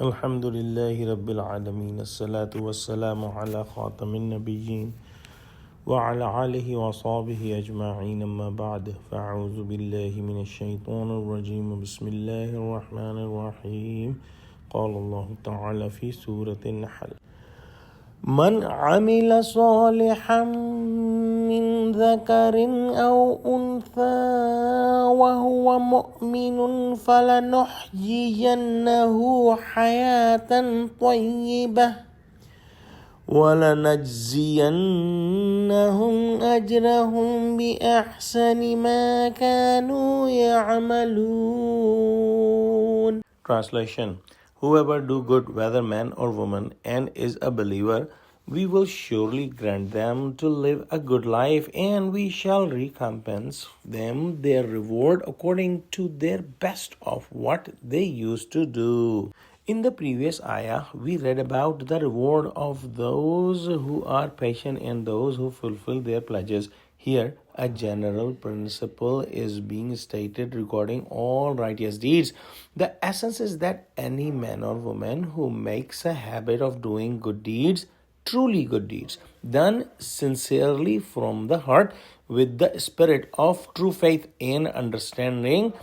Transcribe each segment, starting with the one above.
Alhamdulillahi Rabbil Alameen. As-salatu was-salamu ala khatamin nabiyyin wa ala alihi wa sahbihi ajma'in amma ba'd. Fa'udhu billahi minash shaitanir rajim. Bismillahir rahmanir rahim. Qala Allah ta'ala fi Surah Nahl. من عمل صالحا من ذكر أو أنثى وهو مؤمن فلنحيينه حياة طيبة ولنجزينهم أجرهم بأحسن ما كانوا يعملون. Translation: Whoever do good, whether man or woman, and is a believer, we will surely grant them to live a good life, and we shall recompense them their reward according to their best of what they used to do. In the previous ayah, we read about the reward of those who are patient and those who fulfill their pledges. Here, a general principle is being stated regarding all righteous deeds. The essence is that any man or woman who makes a habit of doing good deeds, truly good deeds, done sincerely from the heart with the spirit of true faith and understanding,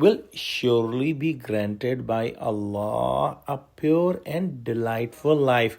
will surely be granted by Allah a pure and delightful life.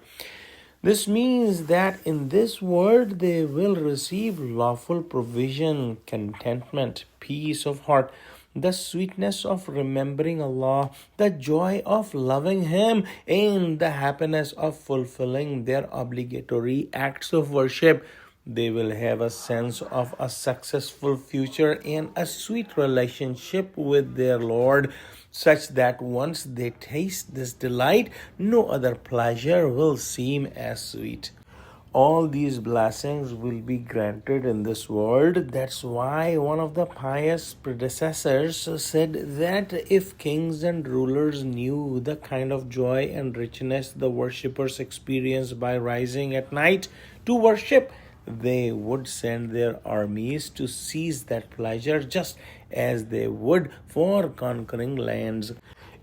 This means that in this world they will receive lawful provision, contentment, peace of heart, the sweetness of remembering Allah, the joy of loving Him, and the happiness of fulfilling their obligatory acts of worship. They will have a sense of a successful future and a sweet relationship with their Lord, such that once they taste this delight, no other pleasure will seem as sweet. All these blessings will be granted in this world. That's why one of the pious predecessors said that if kings and rulers knew the kind of joy and richness the worshippers experience by rising at night to worship, they would send their armies to seize that pleasure just as they would for conquering lands.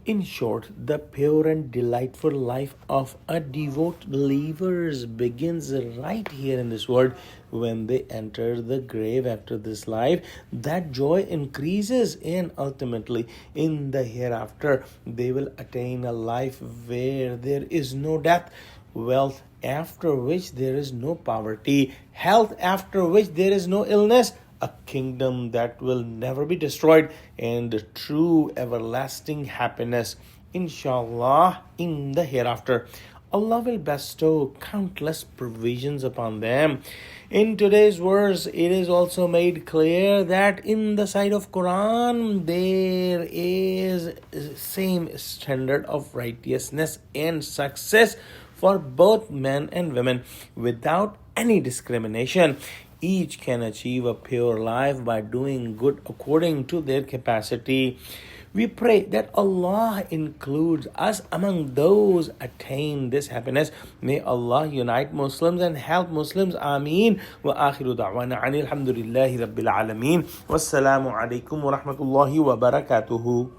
In short, the pure and delightful life of a devout believers begins right here in this world. When they enter the grave after this life, that joy increases, and ultimately in the hereafter they will attain a life where there is no death, wealth after which there is no poverty, health after which there is no illness, a kingdom that will never be destroyed, and true everlasting happiness, inshallah, in the hereafter. Allah will bestow countless provisions upon them. In today's verse, it is also made clear that in the sight of Quran, there is same standard of righteousness and success for both men and women without any discrimination. Each can achieve a pure life by doing good according to their capacity. We pray that Allah includes us among those attain this happiness. May Allah unite Muslims and help Muslims. Ameen. Wa akhiru da'wana anil hamdulillahi rabbil alameen. Wassalamu alaikum wa rahmatullahi wa barakatuhu.